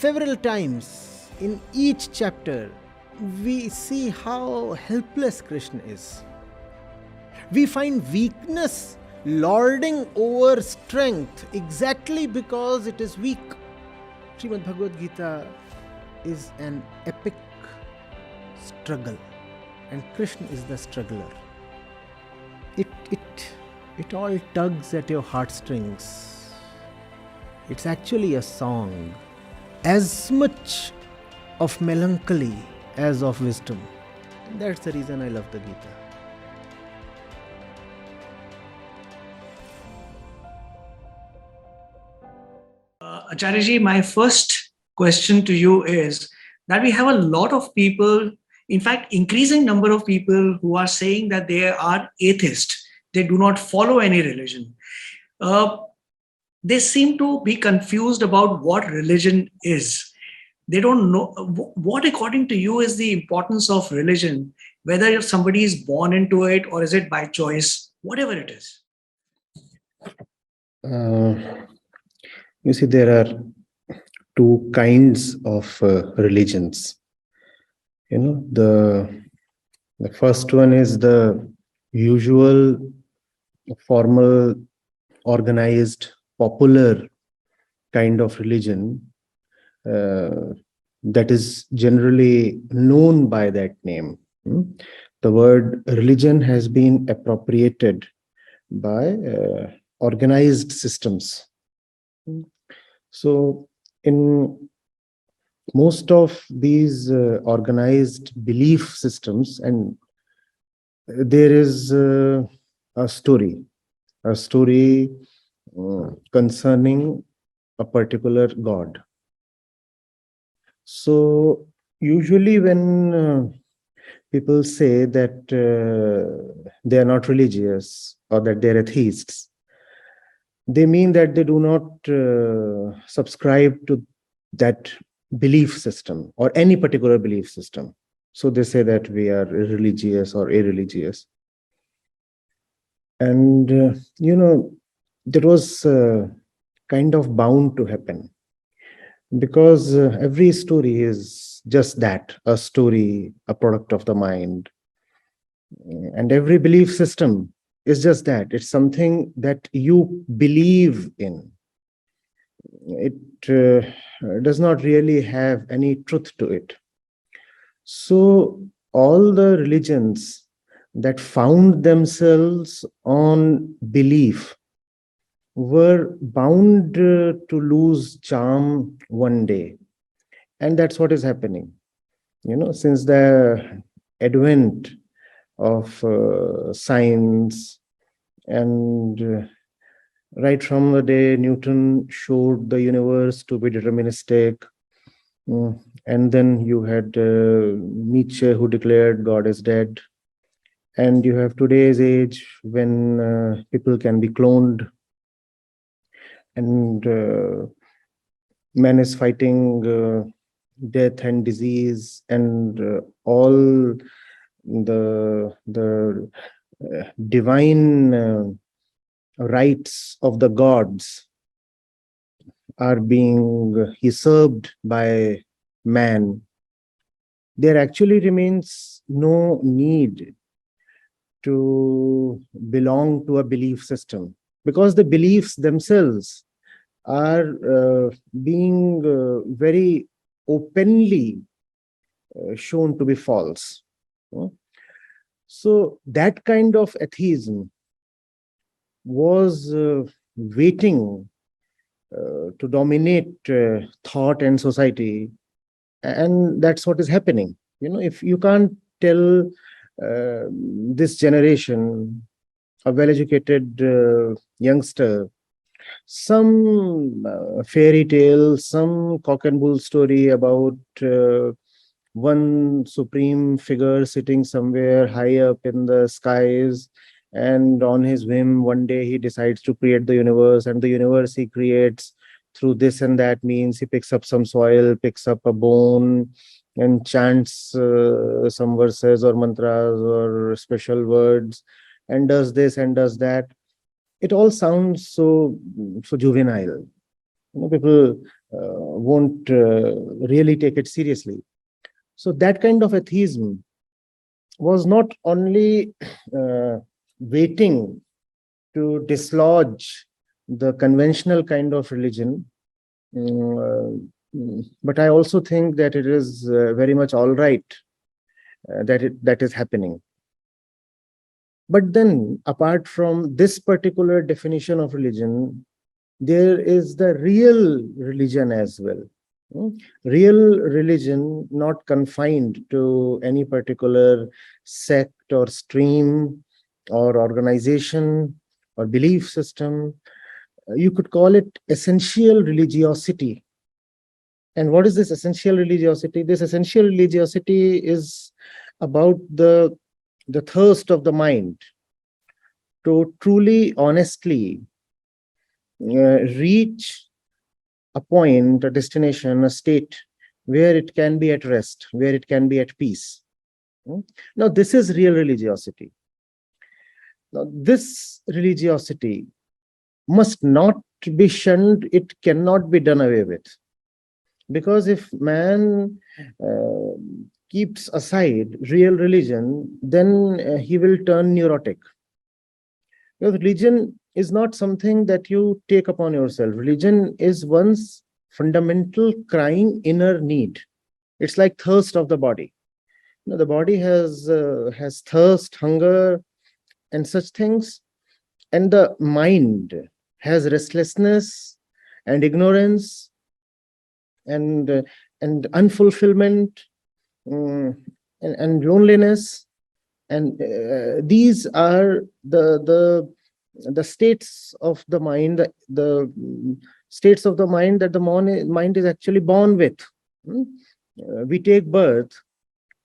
several times in each chapter, we see how helpless Krishna is. We find weakness lording over strength exactly because it is weak. Srimad Bhagavad Gita is an epic struggle, and Krishna is the struggler. It all tugs at your heartstrings. It's actually a song, as much of melancholy as of wisdom. And that's the reason I love the Gita. Acharya, my first question to you is that we have a lot of people, in fact, increasing number of people who are saying that they are atheist. They do not follow any religion. They seem to be confused about what religion is. They don't know what, according to you, is the importance of religion, whether somebody is born into it or is it by choice, whatever it is. You see, there are two kinds of religions. The first one is the usual, formal, organized, popular kind of religion that is generally known by that name. The word religion has been appropriated by organized systems. So in most of these organized belief systems, and there is a story concerning a particular god. So usually when people say that they are not religious or that they are atheists, they mean that they do not subscribe to that belief system or any particular belief system. So they say that we are religious or irreligious. And, that was kind of bound to happen, because every story is just that, a story, a product of the mind. And every belief system is just that. It's something that you believe in. It does not really have any truth to it. So all the religions that found themselves on belief were bound to lose charm one day. And that's what is happening. Since the advent of science, and right from the day Newton showed the universe to be deterministic, and then you had Nietzsche, who declared God is dead. And you have today's age when people can be cloned, and man is fighting death and disease and all the divine rights of the gods are being usurped by man. There actually remains no need to belong to a belief system, because the beliefs themselves are being very openly shown to be false. So that kind of atheism was waiting to dominate thought and society, and that's what is happening. If you can't tell this generation, a well-educated youngster, some fairy tale, some cock and bull story about one supreme figure sitting somewhere high up in the skies, and on his whim, one day he decides to create the universe, and the universe he creates through this and that means he picks up some soil, picks up a bone, and chants some verses or mantras or special words, and does this and does that. It all sounds so juvenile. People won't really take it seriously. So that kind of atheism was not only waiting to dislodge the conventional kind of religion, but I also think that it is very much all right that is happening. But then, apart from this particular definition of religion, there is the real religion as well. Real religion, not confined to any particular sect or stream or organization or belief system. You could call it essential religiosity. And what is this essential religiosity? This essential religiosity is about the thirst of the mind to truly, honestly reach a point, a destination, a state where it can be at rest, where it can be at peace. Now, this is real religiosity. Now, this religiosity must not be shunned, it cannot be done away with. Because if man keeps aside real religion, then he will turn neurotic. Because religion is not something that you take upon yourself. Religion is one's fundamental crying inner need. It's like thirst of the body. The body has thirst, hunger, and such things, and the mind has restlessness and ignorance and unfulfillment, and loneliness, and these are the states of the mind, the states of the mind that the mind is actually born with. We take birth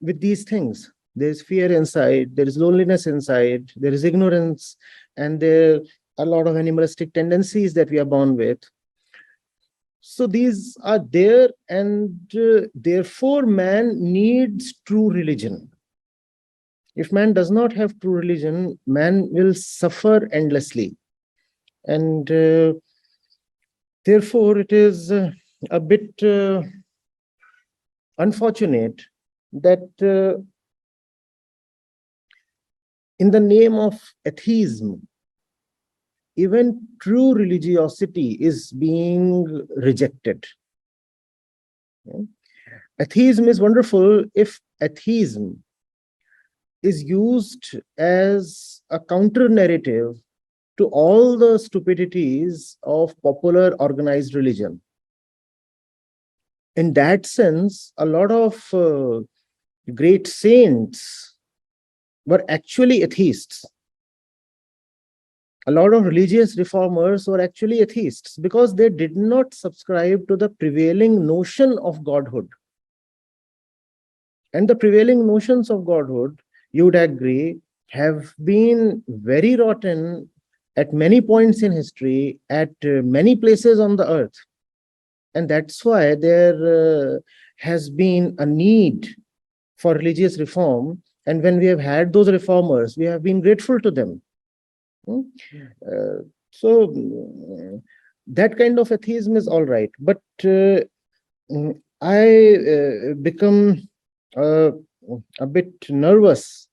with these things. There is fear inside, there is loneliness inside, there is ignorance, and there are a lot of animalistic tendencies that we are born with. So these are there, and therefore man needs true religion. If man does not have true religion, man will suffer endlessly. And therefore it is a bit unfortunate that in the name of atheism, even true religiosity is being rejected. Atheism is wonderful if atheism is used as a counter narrative to all the stupidities of popular organized religion. In that sense, a lot of great saints were actually atheists. A lot of religious reformers were actually atheists because they did not subscribe to the prevailing notion of godhood. And the prevailing notions of godhood, you would agree, have been very rotten at many points in history, at many places on the earth. And that's why there has been a need for religious reform. And when we have had those reformers, we have been grateful to them. So that kind of atheism is all right. But I become a bit nervous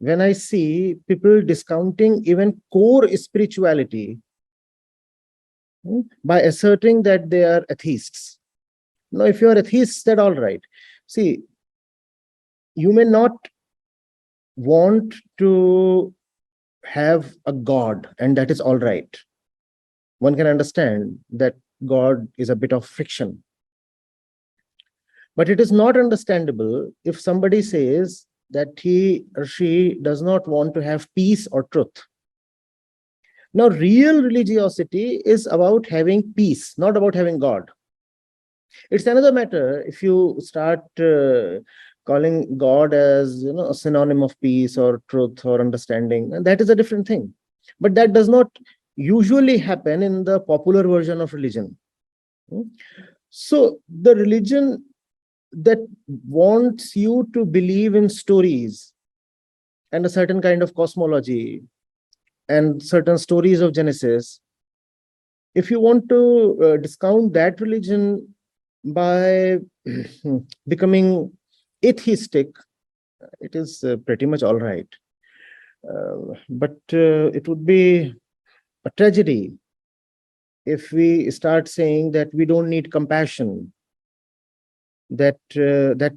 when I see people discounting even core spirituality by asserting that they are atheists. Now, if you are atheists, that's all right. See, you may not want to have a God, and that is all right. One can understand that God is a bit of fiction. But it is not understandable if somebody says that he or she does not want to have peace or truth. Now, real religiosity is about having peace, not about having God. It's another matter if you start calling God as a synonym of peace or truth or understanding. And that is a different thing. But that does not usually happen in the popular version of religion. So the religion that wants you to believe in stories and a certain kind of cosmology and certain stories of Genesis, if you want to discount that religion by becoming atheistic, it is pretty much all right. But it would be a tragedy if we start saying that we don't need compassion, that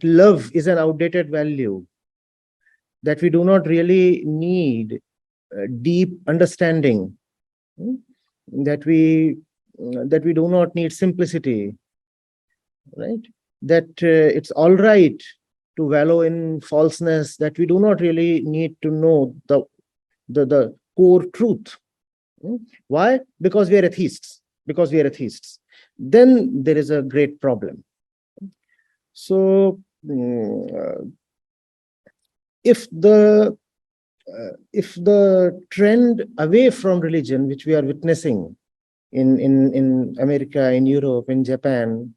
love is an outdated value, that we do not really need deep understanding, hmm, that we do not need simplicity, right? That it's all right to wallow in falseness, that we do not really need to know the core truth. Why? Because we are atheists. Because we are atheists. Then there is a great problem. So if the trend away from religion, which we are witnessing in America, in Europe, in Japan,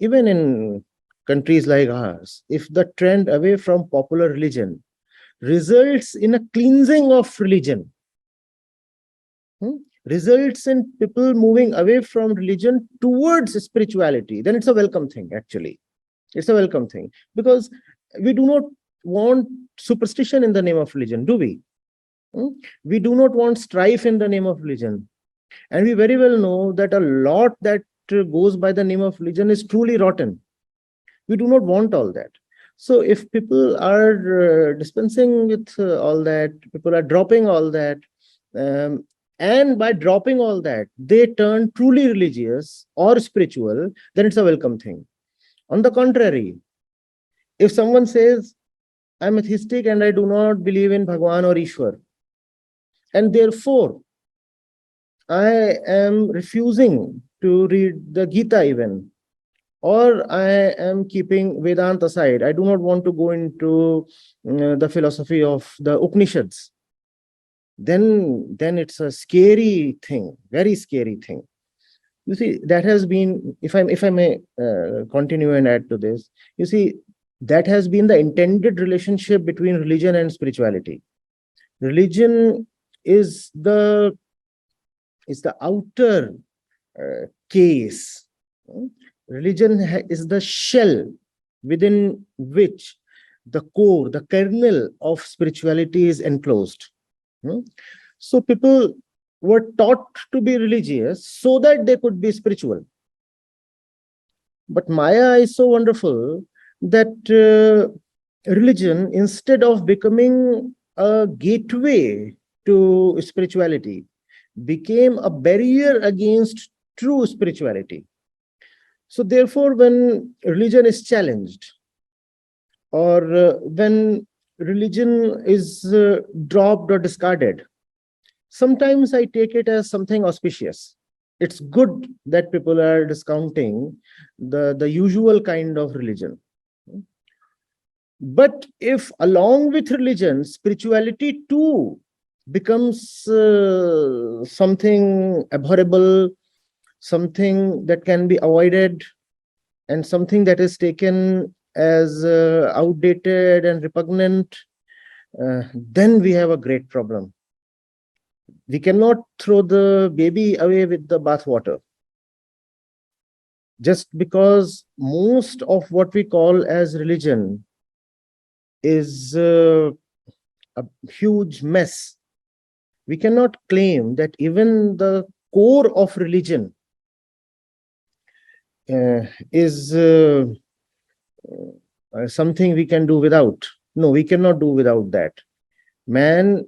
even in countries like ours, if the trend away from popular religion results in a cleansing of religion, results in people moving away from religion towards spirituality, then it's a welcome thing, actually. It's a welcome thing, because we do not want superstition in the name of religion, do we? We do not want strife in the name of religion. And we very well know that a lot that goes by the name of religion is truly rotten. We do not want all that. So if people are dispensing with all that, people are dropping all that, and by dropping all that, they turn truly religious or spiritual, then it's a welcome thing. On the contrary, if someone says, I'm atheistic and I do not believe in Bhagwan or Ishwar, and therefore I am refusing to read the Gita even, or I am keeping Vedanta aside, I do not want to go into the philosophy of the Upanishads, then it's a scary thing, very scary thing. You see, that has been, if I may continue and add to this, you see, that has been the intended relationship between religion and spirituality. Religion is the outer case. Religion is the shell within which the core, the kernel of spirituality is enclosed. So people were taught to be religious so that they could be spiritual. But Maya is so wonderful that religion, instead of becoming a gateway to spirituality, became a barrier against true spirituality. So therefore, when religion is challenged, or when religion is dropped or discarded, sometimes I take it as something auspicious. It's good that people are discounting the usual kind of religion. But if along with religion, spirituality too becomes something abhorrible, something that can be avoided, and something that is taken as outdated and repugnant, then we have a great problem. We cannot throw the baby away with the bathwater. Just because most of what we call as religion is a huge mess, we cannot claim that even the core of religion is something we can do without. No, we cannot do without that. Man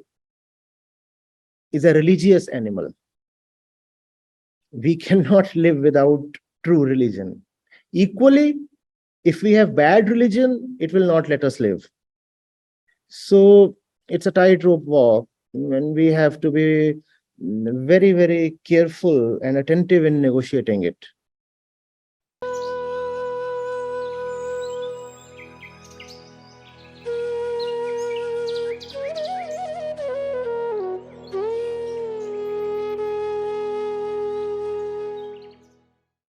is a religious animal. We cannot live without true religion. Equally, if we have bad religion, it will not let us live. So it's a tightrope walk, and we have to be very, very careful and attentive in negotiating it.